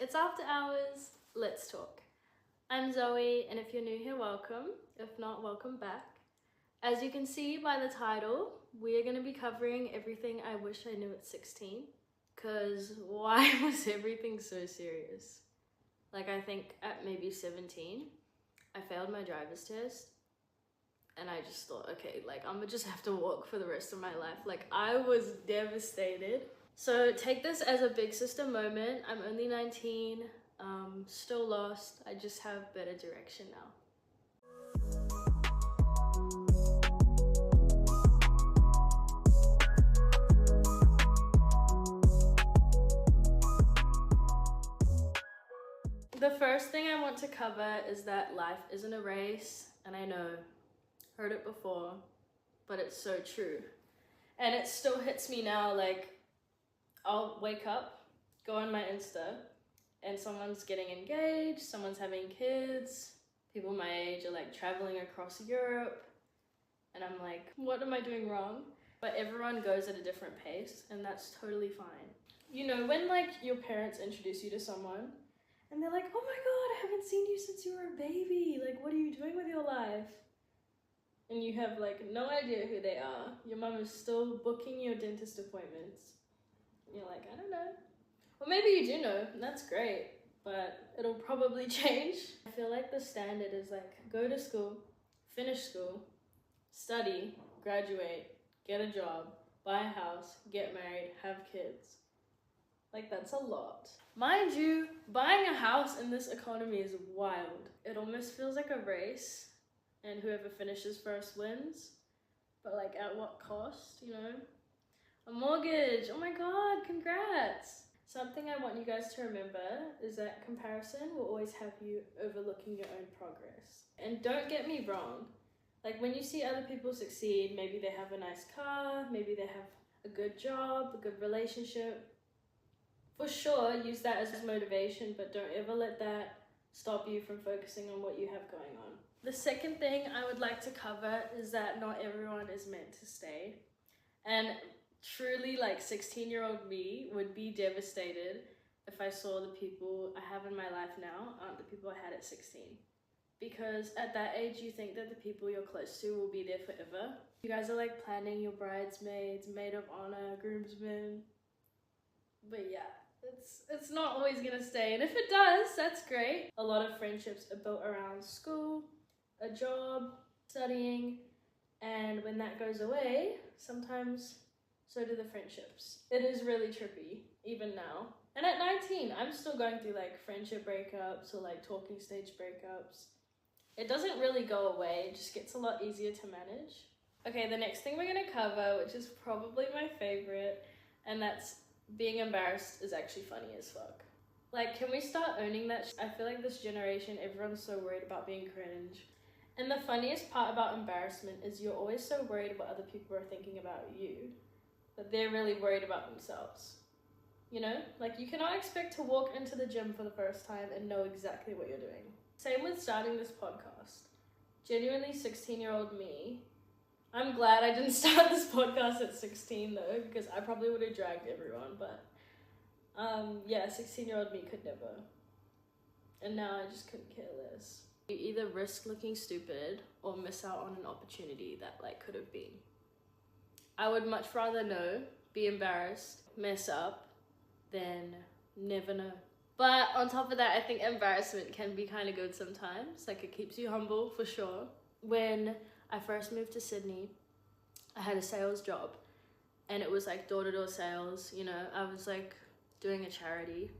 It's after hours, let's talk. I'm Zoe, and if you're new here, welcome. If not, welcome back. As you can see by the title, we are going to be covering everything I wish I knew at 16. Because why was everything so serious? Like, I think at maybe 17, I failed my driver's test. And I just thought, okay, like, I'm gonna just have to walk for the rest of my life. Like, I was devastated. So take this as a big sister moment. I'm only 19, still lost. I just have better direction now. The first thing I want to cover is that life isn't a race, and I know, heard it before, but it's so true. And it still hits me now, like, I'll wake up, go on my Insta, and someone's getting engaged, someone's having kids, people my age are like traveling across Europe, and I'm like, what am I doing wrong? But everyone goes at a different pace, and that's totally fine. You know, when like your parents introduce you to someone, and they're like, oh my god, I haven't seen you since you were a baby, like what are you doing with your life? And you have like no idea who they are. Your mom is still booking your dentist appointments. And you're like, I don't know. Well, maybe you do know, and that's great, but it'll probably change. I feel like the standard is like, go to school, finish school, study, graduate, get a job, buy a house, get married, have kids. Like, that's a lot. Mind you, buying a house in this economy is wild. It almost feels like a race, and whoever finishes first wins. But like, at what cost, you know? A mortgage, oh my god, congrats! Something I want you guys to remember is that comparison will always have you overlooking your own progress. And don't get me wrong, like when you see other people succeed, maybe they have a nice car, maybe they have a good job, a good relationship. For sure, use that as motivation, but don't ever let that stop you from focusing on what you have going on. The second thing I would like to cover is that not everyone is meant to stay. And truly, like 16-year-old me would be devastated if I saw the people I have in my life now aren't the people I had at 16. Because at that age, you think that the people you're close to will be there forever. You guys are like planning your bridesmaids, maid of honor, groomsmen. But yeah, it's not always gonna stay. And if it does, that's great. A lot of friendships are built around school, a job, studying, and when that goes away, sometimes so do the friendships. It is really trippy, even now. And at 19, I'm still going through like friendship breakups or like talking stage breakups. It doesn't really go away, it just gets a lot easier to manage. Okay, the next thing we're gonna cover, which is probably my favorite, and that's being embarrassed is actually funny as fuck. Like, can we start owning that? I feel like this generation, everyone's so worried about being cringe. And the funniest part about embarrassment is you're always so worried what other people are thinking about you, but they're really worried about themselves. You know? Like, you cannot expect to walk into the gym for the first time and know exactly what you're doing. Same with starting this podcast. Genuinely 16-year-old me. I'm glad I didn't start this podcast at 16 though, because I probably would have dragged everyone, but yeah, 16-year-old me could never. And now I just couldn't care less. You either risk looking stupid or miss out on an opportunity that like could have been. I would much rather know, be embarrassed, mess up, than never know. But on top of that, I think embarrassment can be kind of good sometimes. Like, it keeps you humble for sure. When I first moved to Sydney, I had a sales job, and it was like door-to-door sales. You know, I was like doing a charity,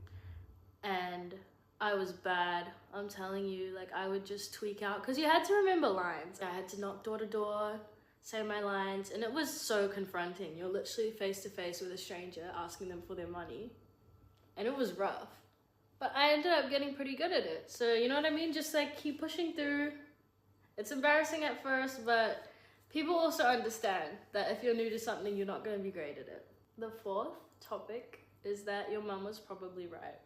and I was bad. I'm telling you, like, I would just tweak out because you had to remember lines. I had to knock door to door, say my lines, and it was so confronting. You're literally face to face with a stranger asking them for their money, and it was rough. But I ended up getting pretty good at it. So, you know what I mean? Just like keep pushing through. It's embarrassing at first, but people also understand that if you're new to something, you're not going to be great at it. The fourth topic is that your mum was probably right.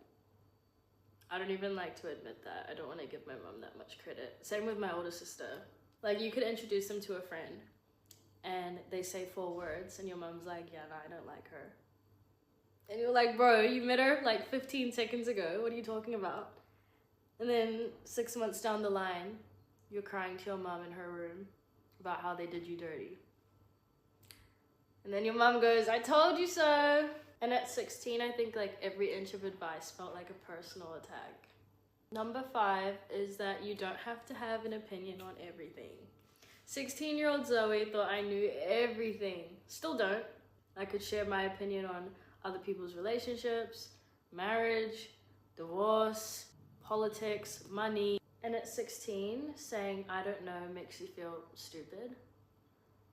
I don't even like to admit that. I don't want to give my mum that much credit. Same with my older sister. Like, you could introduce them to a friend and they say 4 words and your mum's like, yeah, no, I don't like her. And you're like, bro, you met her like 15 seconds ago. What are you talking about? And then 6 months down the line, you're crying to your mom in her room about how they did you dirty. And then your mom goes, I told you so. And at 16, I think like every inch of advice felt like a personal attack. Number 5 is that you don't have to have an opinion on everything. 16-year-old Zoe thought I knew everything. Still don't. I could share my opinion on other people's relationships, marriage, divorce, politics, money. And at 16, saying I don't know makes you feel stupid.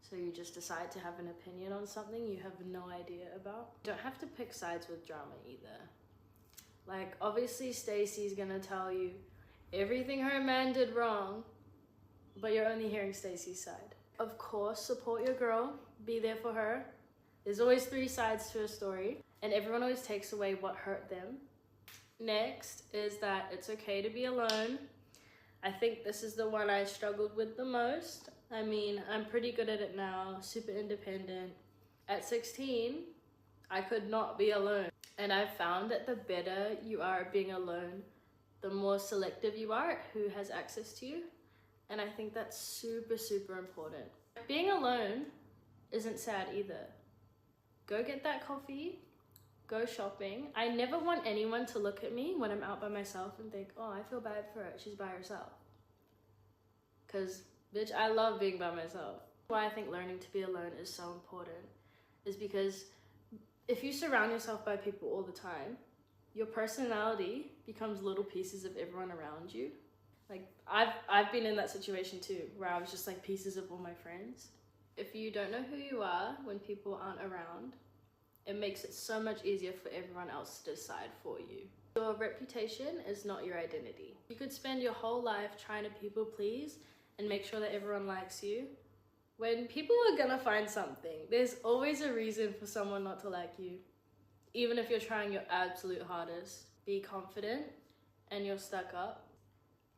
So you just decide to have an opinion on something you have no idea about. You don't have to pick sides with drama either. Like, obviously Stacey's gonna tell you everything her man did wrong, but you're only hearing Stacey's side. Of course, support your girl, be there for her. There's always 3 sides to a story, and everyone always takes away what hurt them. Next is that it's okay to be alone. I think this is the one I struggled with the most. I mean, I'm pretty good at it now, super independent. At 16, I could not be alone. And I've found that the better you are at being alone, the more selective you are at who has access to you. And I think that's super, super important. Being alone isn't sad either. Go get that coffee, go shopping. I never want anyone to look at me when I'm out by myself and think, oh, I feel bad for her, she's by herself. Because, bitch, I love being by myself. Why I think learning to be alone is so important is because if you surround yourself by people all the time, your personality becomes little pieces of everyone around you. Like, I've been in that situation too, where I was just like pieces of all my friends. If you don't know who you are when people aren't around, it makes it so much easier for everyone else to decide for you. Your reputation is not your identity. You could spend your whole life trying to people please and make sure that everyone likes you. When people are gonna find something, there's always a reason for someone not to like you. Even if you're trying your absolute hardest. Be confident and you're stuck up.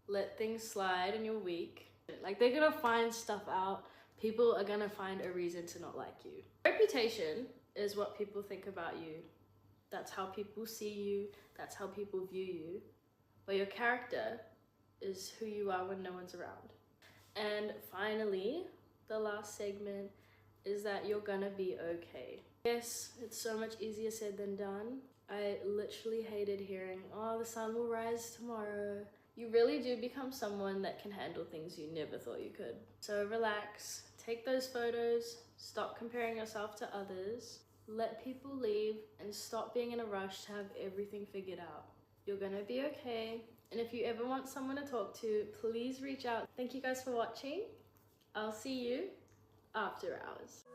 Let things slide and you're weak. Like, they're gonna find stuff out. People are gonna find a reason to not like you. Reputation is what people think about you. That's how people see you. That's how people view you. But your character is who you are when no one's around. And finally, the last segment is that you're gonna be okay. Yes, it's so much easier said than done. I literally hated hearing, oh, the sun will rise tomorrow. You really do become someone that can handle things you never thought you could. So relax, take those photos, stop comparing yourself to others, let people leave, and stop being in a rush to have everything figured out. You're gonna be okay. And if you ever want someone to talk to, please reach out. Thank you guys for watching. I'll see you after hours.